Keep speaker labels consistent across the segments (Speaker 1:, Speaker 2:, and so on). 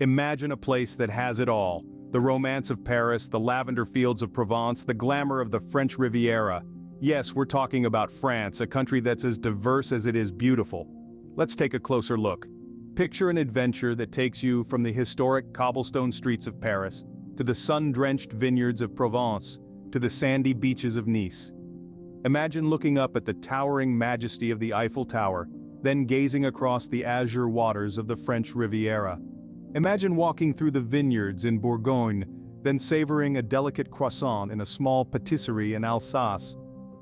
Speaker 1: Imagine a place that has it all: the romance of Paris, the lavender fields of Provence, the glamour of the French Riviera. Yes, we're talking about France, a country that's as diverse as it is beautiful. Let's take a closer look. Picture an adventure that takes you from the historic cobblestone streets of Paris, to the sun-drenched vineyards of Provence, to the sandy beaches of Nice. Imagine looking up at the towering majesty of the Eiffel Tower, then gazing across the azure waters of the French Riviera. Imagine walking through the vineyards in Bourgogne, then savoring a delicate croissant in a small patisserie in Alsace.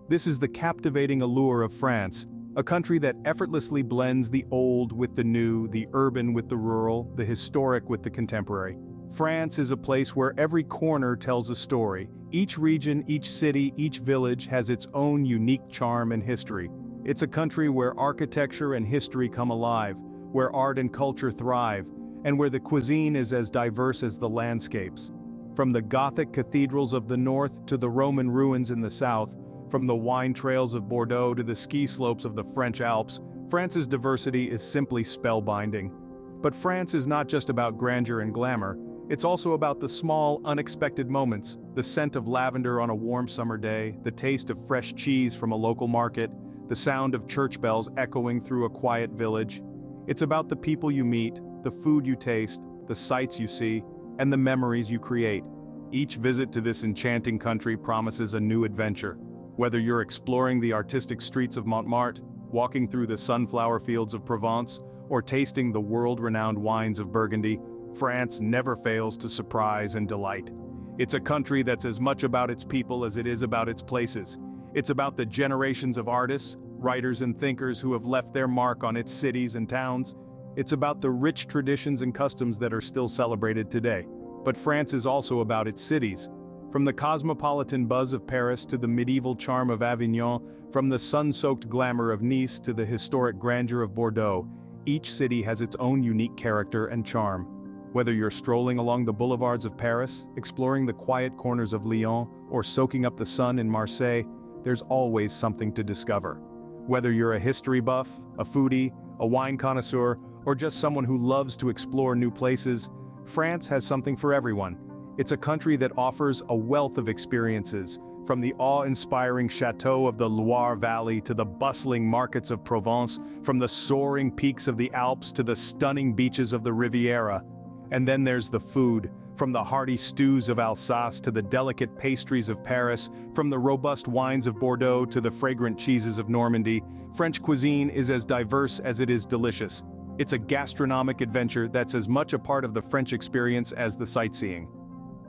Speaker 1: This is the captivating allure of France, a country that effortlessly blends the old with the new, the urban with the rural, the historic with the contemporary. France is a place where every corner tells a story. Each region, each city, each village has its own unique charm and history. It's a country where architecture and history come alive, where art and culture thrive, and where the cuisine is as diverse as the landscapes. From the Gothic cathedrals of the north to the Roman ruins in the south, from the wine trails of Bordeaux to the ski slopes of the French Alps, France's diversity is simply spellbinding. But France is not just about grandeur and glamour, it's also about the small, unexpected moments: the scent of lavender on a warm summer day, the taste of fresh cheese from a local market, the sound of church bells echoing through a quiet village. It's about the people you meet, the food you taste, the sights you see, and the memories you create. Each visit to this enchanting country promises a new adventure. Whether you're exploring the artistic streets of Montmartre, walking through the sunflower fields of Provence, or tasting the world-renowned wines of Burgundy, France never fails to surprise and delight. It's a country that's as much about its people as it is about its places. It's about the generations of artists, writers and thinkers who have left their mark on its cities and towns. It's about the rich traditions and customs that are still celebrated today. But France is also about its cities. From the cosmopolitan buzz of Paris to the medieval charm of Avignon, from the sun-soaked glamour of Nice to the historic grandeur of Bordeaux, each city has its own unique character and charm. Whether you're strolling along the boulevards of Paris, exploring the quiet corners of Lyon, or soaking up the sun in Marseille, there's always something to discover. Whether you're a history buff, a foodie, a wine connoisseur, or just someone who loves to explore new places, France has something for everyone. It's a country that offers a wealth of experiences, from the awe-inspiring chateau of the Loire Valley to the bustling markets of Provence, from the soaring peaks of the Alps to the stunning beaches of the Riviera. And then there's the food, from the hearty stews of Alsace to the delicate pastries of Paris, from the robust wines of Bordeaux to the fragrant cheeses of Normandy. French cuisine is as diverse as it is delicious. It's a gastronomic adventure that's as much a part of the French experience as the sightseeing.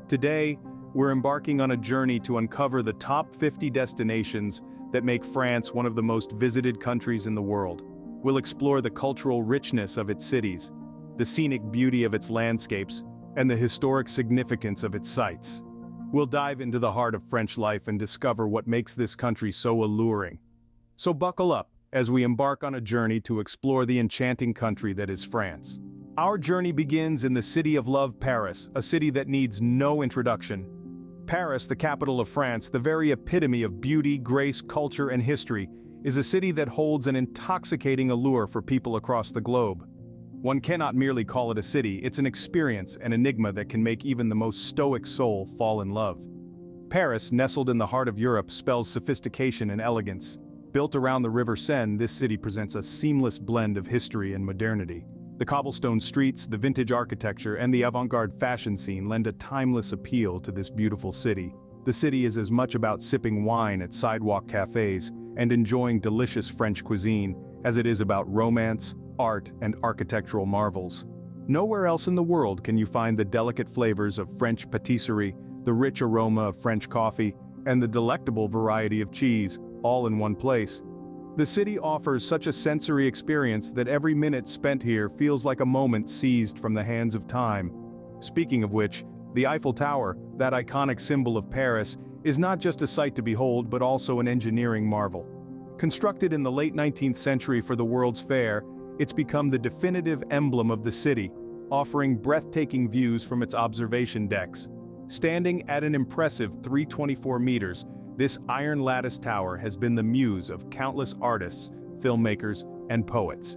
Speaker 1: Today, we're embarking on a journey to uncover the top 50 destinations that make France one of the most visited countries in the world. We'll explore the cultural richness of its cities, the scenic beauty of its landscapes, and the historic significance of its sites. We'll dive into the heart of French life and discover what makes this country so alluring. So buckle up as we embark on a journey to explore the enchanting country that is France. Our journey begins in the city of love, Paris, a city that needs no introduction. Paris, the capital of France, the very epitome of beauty, grace, culture, and history, is a city that holds an intoxicating allure for people across the globe. One cannot merely call it a city, it's an experience, an enigma that can make even the most stoic soul fall in love. Paris, nestled in the heart of Europe, spells sophistication and elegance. Built around the River Seine, this city presents a seamless blend of history and modernity. The cobblestone streets, the vintage architecture, and the avant-garde fashion scene lend a timeless appeal to this beautiful city. The city is as much about sipping wine at sidewalk cafes and enjoying delicious French cuisine as it is about romance, art, and architectural marvels. Nowhere else in the world can you find the delicate flavors of French patisserie, the rich aroma of French coffee, and the delectable variety of cheese, all in one place. The city offers such a sensory experience that every minute spent here feels like a moment seized from the hands of time. Speaking of which, the Eiffel Tower, that iconic symbol of Paris, is not just a sight to behold but also an engineering marvel. Constructed in the late 19th century for the World's Fair, it's become the definitive emblem of the city, offering breathtaking views from its observation decks. Standing at an impressive 324 meters, this iron lattice tower has been the muse of countless artists, filmmakers, and poets.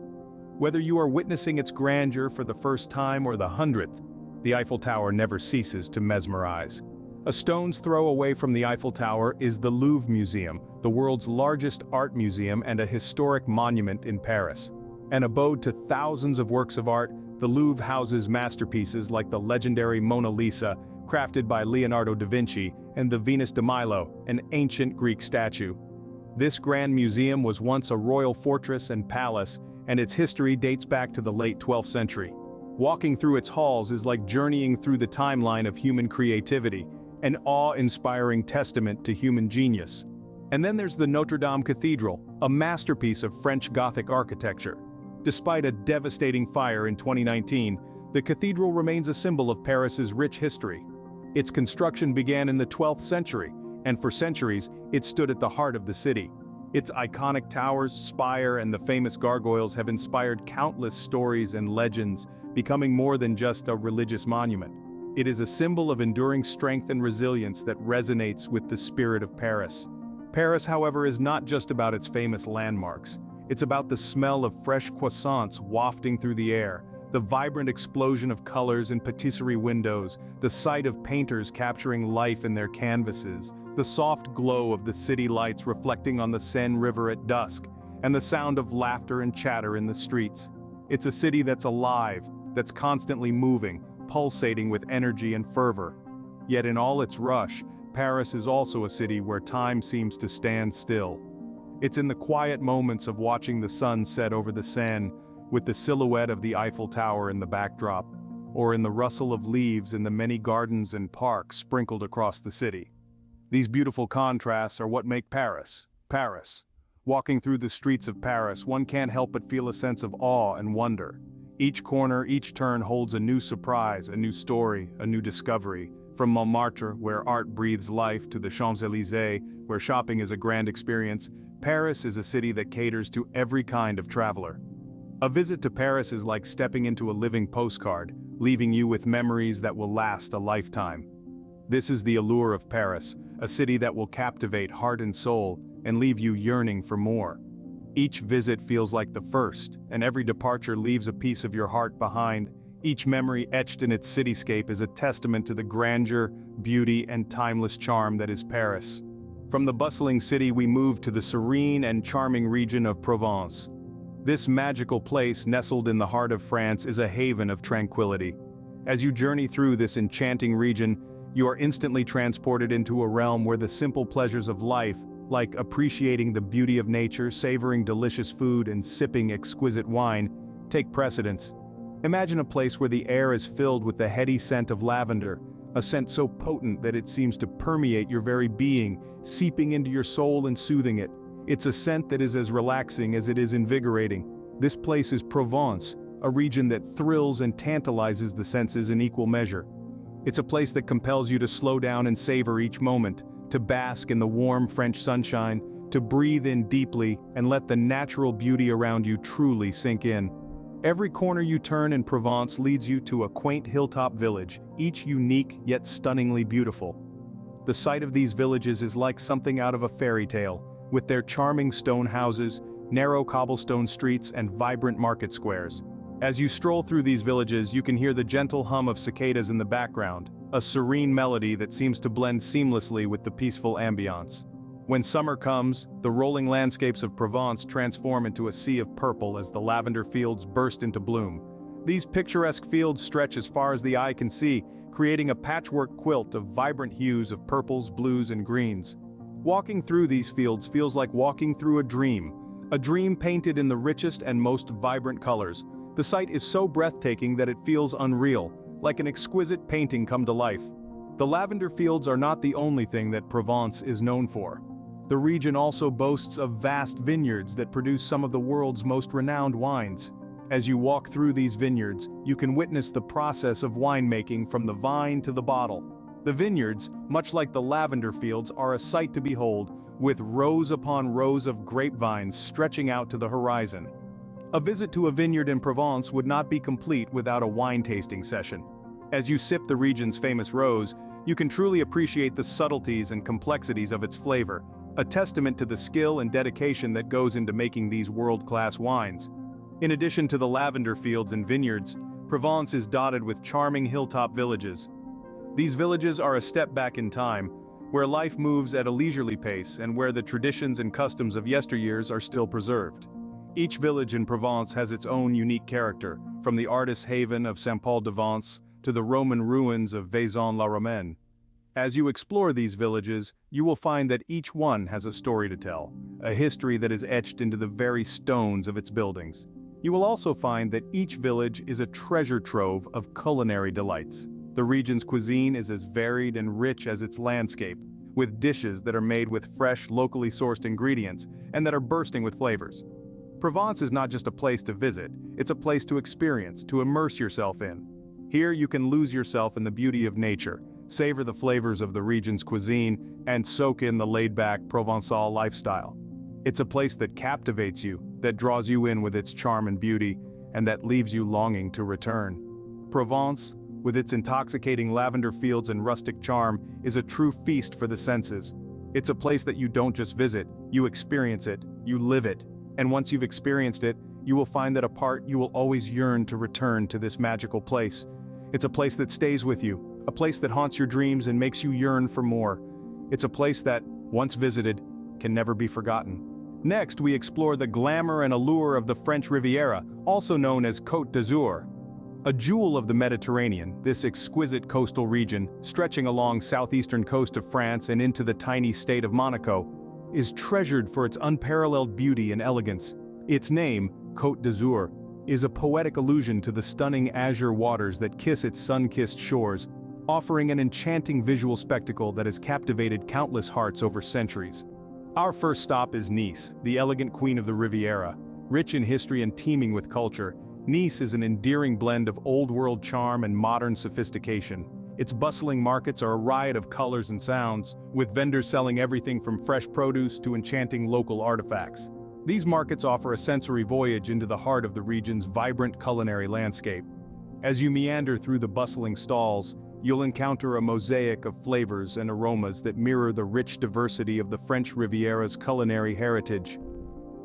Speaker 1: Whether you are witnessing its grandeur for the first time or the 100th, the Eiffel Tower never ceases to mesmerize. A stone's throw away from the Eiffel Tower is the Louvre Museum, the world's largest art museum and a historic monument in Paris. An abode to thousands of works of art, the Louvre houses masterpieces like the legendary Mona Lisa, crafted by Leonardo da Vinci, and the Venus de Milo, an ancient Greek statue. This grand museum was once a royal fortress and palace, and its history dates back to the late 12th century. Walking through its halls is like journeying through the timeline of human creativity, an awe-inspiring testament to human genius. And then there's the Notre Dame Cathedral, a masterpiece of French Gothic architecture. Despite a devastating fire in 2019, the cathedral remains a symbol of Paris's rich history. Its construction began in the 12th century, and for centuries, it stood at the heart of the city. Its iconic towers, spire, and the famous gargoyles have inspired countless stories and legends, becoming more than just a religious monument. It is a symbol of enduring strength and resilience that resonates with the spirit of Paris. Paris, however, is not just about its famous landmarks. It's about the smell of fresh croissants wafting through the air, the vibrant explosion of colors in patisserie windows, the sight of painters capturing life in their canvases, the soft glow of the city lights reflecting on the Seine River at dusk, and the sound of laughter and chatter in the streets. It's a city that's alive, that's constantly moving, pulsating with energy and fervor. Yet in all its rush, Paris is also a city where time seems to stand still. It's in the quiet moments of watching the sun set over the Seine, with the silhouette of the Eiffel Tower in the backdrop, or in the rustle of leaves in the many gardens and parks sprinkled across the city. These beautiful contrasts are what make Paris, Paris. Walking through the streets of Paris, one can't help but feel a sense of awe and wonder. Each corner, each turn holds a new surprise, a new story, a new discovery. From Montmartre, where art breathes life, to the Champs-Élysées, where shopping is a grand experience, Paris is a city that caters to every kind of traveler. A visit to Paris is like stepping into a living postcard, leaving you with memories that will last a lifetime. This is the allure of Paris, a city that will captivate heart and soul and leave you yearning for more. Each visit feels like the first, and every departure leaves a piece of your heart behind. Each memory etched in its cityscape is a testament to the grandeur, beauty, and timeless charm that is Paris. From the bustling city we move to the serene and charming region of Provence. This magical place nestled in the heart of France is a haven of tranquility. As you journey through this enchanting region, you are instantly transported into a realm where the simple pleasures of life, like appreciating the beauty of nature, savoring delicious food, and sipping exquisite wine, take precedence. Imagine a place where the air is filled with the heady scent of lavender, a scent so potent that it seems to permeate your very being, seeping into your soul and soothing it. It's a scent that is as relaxing as it is invigorating. This place is Provence, a region that thrills and tantalizes the senses in equal measure. It's a place that compels you to slow down and savor each moment, to bask in the warm French sunshine, to breathe in deeply and let the natural beauty around you truly sink in. Every corner you turn in Provence leads you to a quaint hilltop village, each unique yet stunningly beautiful. The sight of these villages is like something out of a fairy tale, with their charming stone houses, narrow cobblestone streets, and vibrant market squares. As you stroll through these villages, you can hear the gentle hum of cicadas in the background, a serene melody that seems to blend seamlessly with the peaceful ambiance. When summer comes, the rolling landscapes of Provence transform into a sea of purple as the lavender fields burst into bloom. These picturesque fields stretch as far as the eye can see, creating a patchwork quilt of vibrant hues of purples, blues, and greens. Walking through these fields feels like walking through a dream painted in the richest and most vibrant colors. The sight is so breathtaking that it feels unreal, like an exquisite painting come to life. The lavender fields are not the only thing that Provence is known for. The region also boasts of vast vineyards that produce some of the world's most renowned wines. As you walk through these vineyards, you can witness the process of winemaking from the vine to the bottle. The vineyards, much like the lavender fields, are a sight to behold, with rows upon rows of grapevines stretching out to the horizon. A visit to a vineyard in Provence would not be complete without a wine tasting session. As you sip the region's famous rose, you can truly appreciate the subtleties and complexities of its flavor, a testament to the skill and dedication that goes into making these world-class wines. In addition to the lavender fields and vineyards, Provence is dotted with charming hilltop villages. These villages are a step back in time, where life moves at a leisurely pace and where the traditions and customs of yesteryears are still preserved. Each village in Provence has its own unique character, from the artist's haven of Saint-Paul-de-Vence to the Roman ruins of Vaison-la-Romaine. As you explore these villages, you will find that each one has a story to tell, a history that is etched into the very stones of its buildings. You will also find that each village is a treasure trove of culinary delights. The region's cuisine is as varied and rich as its landscape, with dishes that are made with fresh, locally sourced ingredients and that are bursting with flavors. Provence is not just a place to visit, it's a place to experience, to immerse yourself in. Here you can lose yourself in the beauty of nature, savor the flavors of the region's cuisine, and soak in the laid-back Provençal lifestyle. It's a place that captivates you, that draws you in with its charm and beauty, and that leaves you longing to return. Provence, with its intoxicating lavender fields and rustic charm, is a true feast for the senses. It's a place that you don't just visit, you experience it, you live it. And once you've experienced it, you will find that you will always yearn to return to this magical place. It's a place that stays with you, a place that haunts your dreams and makes you yearn for more. It's a place that, once visited, can never be forgotten. Next, we explore the glamour and allure of the French Riviera, also known as Côte d'Azur. A jewel of the Mediterranean, this exquisite coastal region, stretching along southeastern coast of France and into the tiny state of Monaco, is treasured for its unparalleled beauty and elegance. Its name, Côte d'Azur, is a poetic allusion to the stunning azure waters that kiss its sun-kissed shores, offering an enchanting visual spectacle that has captivated countless hearts over centuries. Our first stop is Nice, the elegant queen of the Riviera. Rich in history and teeming with culture, Nice is an endearing blend of old-world charm and modern sophistication. Its bustling markets are a riot of colors and sounds, with vendors selling everything from fresh produce to enchanting local artifacts. These markets offer a sensory voyage into the heart of the region's vibrant culinary landscape. As you meander through the bustling stalls, you'll encounter a mosaic of flavors and aromas that mirror the rich diversity of the French Riviera's culinary heritage.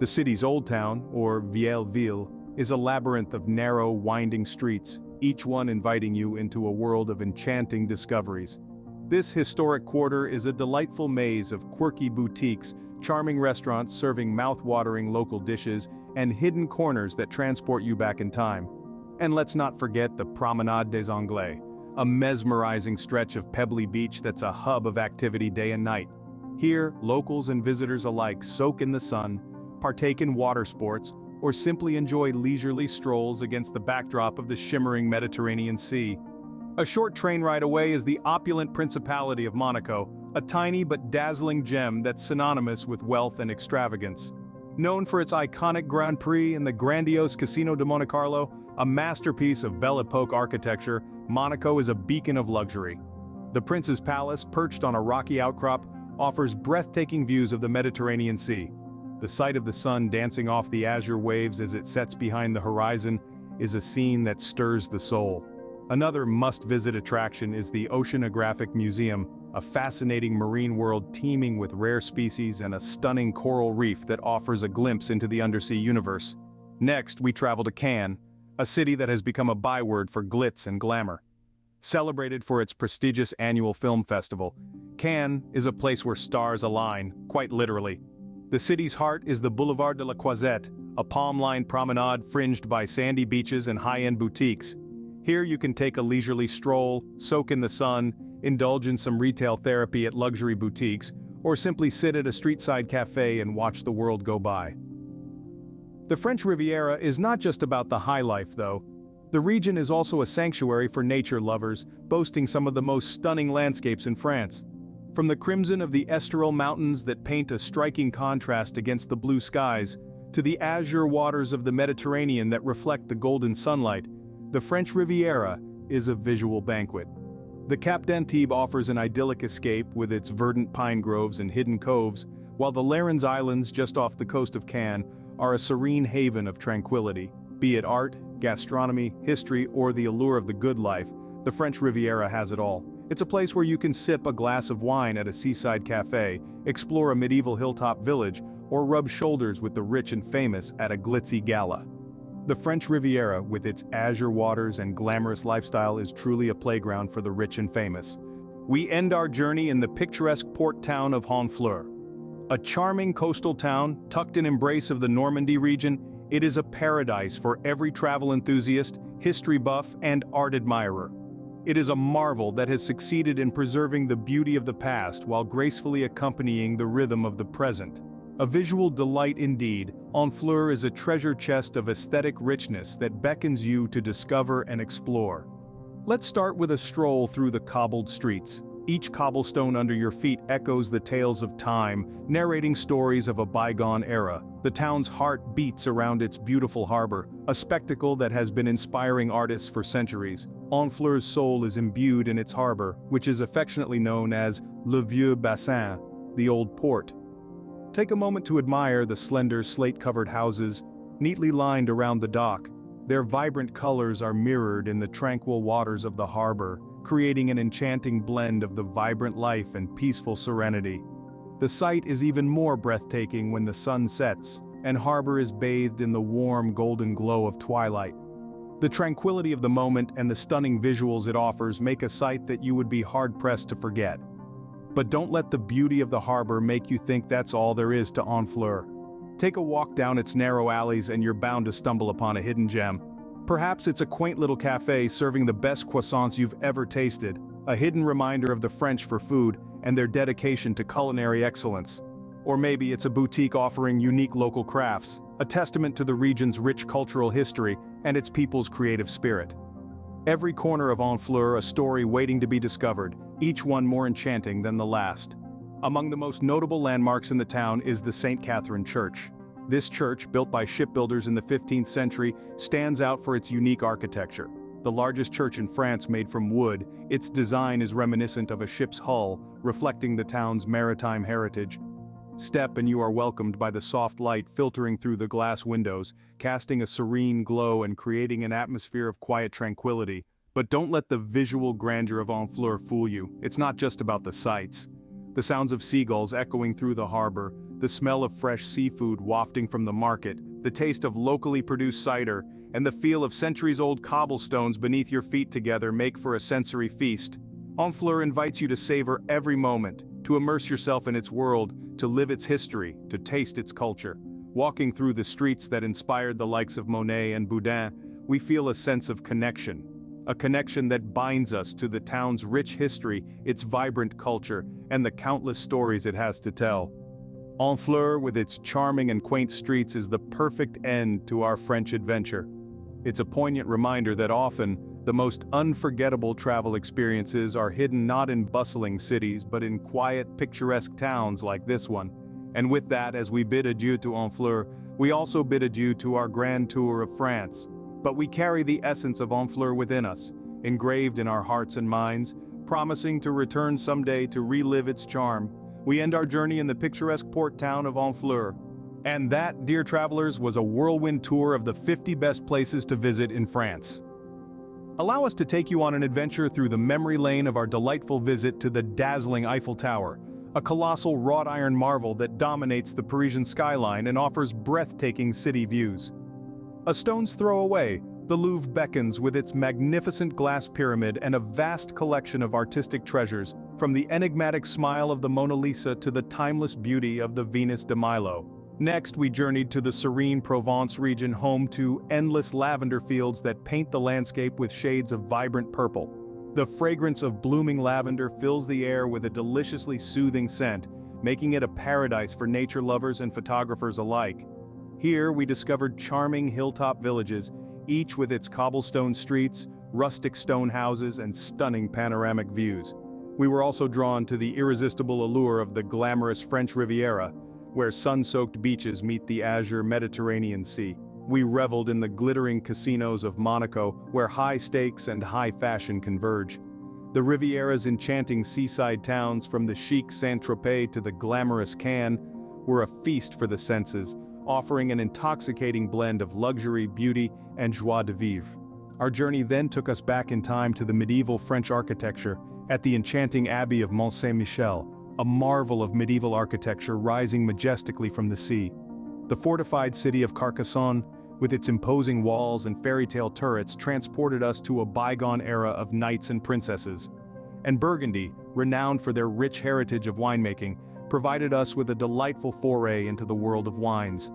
Speaker 1: The city's Old Town, or Vieille Ville, is a labyrinth of narrow, winding streets, each one inviting you into a world of enchanting discoveries. This historic quarter is a delightful maze of quirky boutiques, charming restaurants serving mouth-watering local dishes, and hidden corners that transport you back in time. And let's not forget the Promenade des Anglais, a mesmerizing stretch of pebbly beach that's a hub of activity day and night. Here, locals and visitors alike soak in the sun, partake in water sports, or simply enjoy leisurely strolls against the backdrop of the shimmering Mediterranean Sea. A short train ride away is the opulent Principality of Monaco, a tiny but dazzling gem that's synonymous with wealth and extravagance. Known for its iconic Grand Prix and the grandiose Casino de Monte Carlo, a masterpiece of Belle Epoque architecture, Monaco is a beacon of luxury. The Prince's Palace, perched on a rocky outcrop, offers breathtaking views of the Mediterranean Sea. The sight of the sun dancing off the azure waves as it sets behind the horizon is a scene that stirs the soul. Another must-visit attraction is the Oceanographic Museum, a fascinating marine world teeming with rare species and a stunning coral reef that offers a glimpse into the undersea universe. Next, we travel to Cannes, a city that has become a byword for glitz and glamour. Celebrated for its prestigious annual film festival, Cannes is a place where stars align, quite literally. The city's heart is the Boulevard de la Croisette, a palm-lined promenade fringed by sandy beaches and high-end boutiques. Here you can take a leisurely stroll, soak in the sun, indulge in some retail therapy at luxury boutiques, or simply sit at a street-side cafe and watch the world go by. The French Riviera is not just about the high life, though. The region is also a sanctuary for nature lovers, boasting some of the most stunning landscapes in France. From the crimson of the Estoril Mountains that paint a striking contrast against the blue skies, to the azure waters of the Mediterranean that reflect the golden sunlight, the French Riviera is a visual banquet. The Cap d'Antibes offers an idyllic escape with its verdant pine groves and hidden coves, while the Larens Islands just off the coast of Cannes are a serene haven of tranquility. Be it art, gastronomy, history, or the allure of the good life, the French Riviera has it all. It's a place where you can sip a glass of wine at a seaside cafe, explore a medieval hilltop village, or rub shoulders with the rich and famous at a glitzy gala. The French Riviera, with its azure waters and glamorous lifestyle, is truly a playground for the rich and famous. We end our journey in the picturesque port town of Honfleur. A charming coastal town, tucked in embrace of the Normandy region, it is a paradise for every travel enthusiast, history buff, and art admirer. It is a marvel that has succeeded in preserving the beauty of the past while gracefully accompanying the rhythm of the present. A visual delight indeed, Honfleur is a treasure chest of aesthetic richness that beckons you to discover and explore. Let's start with a stroll through the cobbled streets. Each cobblestone under your feet echoes the tales of time, narrating stories of a bygone era. The town's heart beats around its beautiful harbor, a spectacle that has been inspiring artists for centuries. Honfleur's soul is imbued in its harbor, which is affectionately known as Le Vieux Bassin, the Old Port. Take a moment to admire the slender slate-covered houses, neatly lined around the dock. Their vibrant colors are mirrored in the tranquil waters of the harbor, creating an enchanting blend of the vibrant life and peaceful serenity. The sight is even more breathtaking when the sun sets, and harbor is bathed in the warm golden glow of twilight. The tranquility of the moment and the stunning visuals it offers make a sight that you would be hard-pressed to forget. But don't let the beauty of the harbor make you think that's all there is to Honfleur. Take a walk down its narrow alleys and you're bound to stumble upon a hidden gem. Perhaps it's a quaint little cafe serving the best croissants you've ever tasted, a hidden reminder of the French for food and their dedication to culinary excellence. Or maybe it's a boutique offering unique local crafts, a testament to the region's rich cultural history and its people's creative spirit. Every corner of Honfleur a story waiting to be discovered, each one more enchanting than the last. Among the most notable landmarks in the town is the St. Catherine Church. This church, built by shipbuilders in the 15th century, stands out for its unique architecture. The largest church in France made from wood, its design is reminiscent of a ship's hull, reflecting the town's maritime heritage. Step and you are welcomed by the soft light filtering through the glass windows, casting a serene glow and creating an atmosphere of quiet tranquility. But don't let the visual grandeur of Honfleur fool you. It's not just about the sights. The sounds of seagulls echoing through the harbor, the smell of fresh seafood wafting from the market, the taste of locally produced cider, and the feel of centuries-old cobblestones beneath your feet together make for a sensory feast. Honfleur invites you to savor every moment, to immerse yourself in its world, to live its history, to taste its culture. Walking through the streets that inspired the likes of Monet and Boudin, we feel a sense of connection. A connection that binds us to the town's rich history, its vibrant culture, and the countless stories it has to tell. Honfleur, with its charming and quaint streets, is the perfect end to our French adventure. It's a poignant reminder that often, the most unforgettable travel experiences are hidden not in bustling cities but in quiet, picturesque towns like this one. And with that, as we bid adieu to Honfleur, we also bid adieu to our grand tour of France. But we carry the essence of Honfleur within us, engraved in our hearts and minds, promising to return someday to relive its charm. We end our journey in the picturesque port town of Honfleur. And that, dear travelers, was a whirlwind tour of the 50 best places to visit in France. Allow us to take you on an adventure through the memory lane of our delightful visit to the dazzling Eiffel Tower, a colossal wrought iron marvel that dominates the Parisian skyline and offers breathtaking city views. A stone's throw away, the Louvre beckons with its magnificent glass pyramid and a vast collection of artistic treasures, from the enigmatic smile of the Mona Lisa to the timeless beauty of the Venus de Milo. Next, we journeyed to the serene Provence region, home to endless lavender fields that paint the landscape with shades of vibrant purple. The fragrance of blooming lavender fills the air with a deliciously soothing scent, making it a paradise for nature lovers and photographers alike. Here, we discovered charming hilltop villages, each with its cobblestone streets, rustic stone houses, and stunning panoramic views. We were also drawn to the irresistible allure of the glamorous French Riviera, where sun-soaked beaches meet the azure Mediterranean Sea. We reveled in the glittering casinos of Monaco, where high stakes and high fashion converge. The Riviera's enchanting seaside towns, from the chic Saint-Tropez to the glamorous Cannes, were a feast for the senses, offering an intoxicating blend of luxury, beauty, and joie de vivre. Our journey then took us back in time to the medieval French architecture, at the enchanting Abbey of Mont Saint-Michel, a marvel of medieval architecture rising majestically from the sea. The fortified city of Carcassonne, with its imposing walls and fairy tale turrets, transported us to a bygone era of knights and princesses. And Burgundy, renowned for their rich heritage of winemaking, provided us with a delightful foray into the world of wines.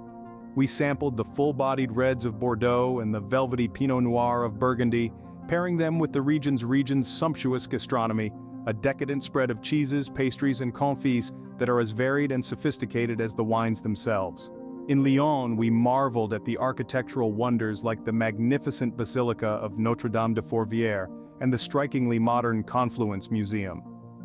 Speaker 1: We sampled the full-bodied reds of Bordeaux and the velvety Pinot Noir of Burgundy, pairing them with the region's sumptuous gastronomy, a decadent spread of cheeses, pastries, and confits that are as varied and sophisticated as the wines themselves. In Lyon, we marveled at the architectural wonders like the magnificent Basilica of Notre-Dame de Fourvière and the strikingly modern Confluence Museum.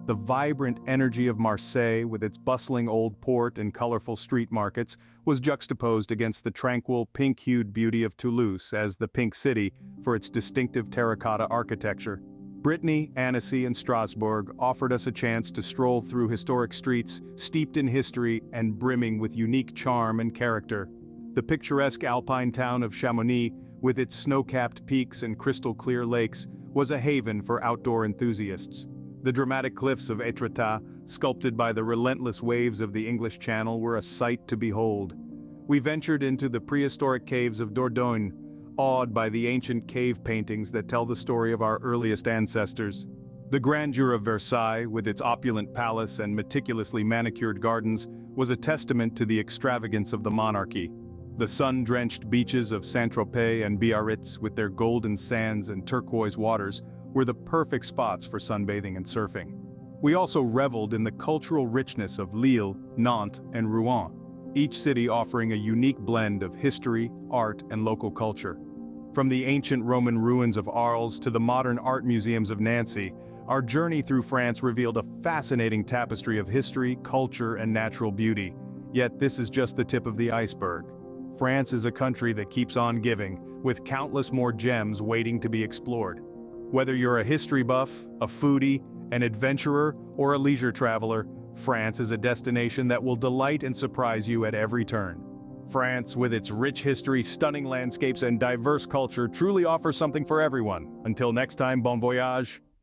Speaker 1: The vibrant energy of Marseille, with its bustling old port and colorful street markets, was juxtaposed against the tranquil, pink-hued beauty of Toulouse as the Pink City for its distinctive terracotta architecture. Brittany, Annecy, and Strasbourg offered us a chance to stroll through historic streets steeped in history and brimming with unique charm and character. The picturesque alpine town of Chamonix, with its snow-capped peaks and crystal-clear lakes, was a haven for outdoor enthusiasts. The dramatic cliffs of Étretat, sculpted by the relentless waves of the English Channel, were a sight to behold. We ventured into the prehistoric caves of Dordogne, awed by the ancient cave paintings that tell the story of our earliest ancestors. The grandeur of Versailles, with its opulent palace and meticulously manicured gardens, was a testament to the extravagance of the monarchy. The sun-drenched beaches of Saint-Tropez and Biarritz, with their golden sands and turquoise waters, were the perfect spots for sunbathing and surfing. We also reveled in the cultural richness of Lille, Nantes, and Rouen, each city offering a unique blend of history, art, and local culture. From the ancient Roman ruins of Arles to the modern art museums of Nancy, our journey through France revealed a fascinating tapestry of history, culture, and natural beauty. Yet this is just the tip of the iceberg. France is a country that keeps on giving, with countless more gems waiting to be explored. Whether you're a history buff, a foodie, an adventurer, or a leisure traveler, France is a destination that will delight and surprise you at every turn. France, with its rich history, stunning landscapes, and diverse culture, truly offers something for everyone. Until next time, bon voyage.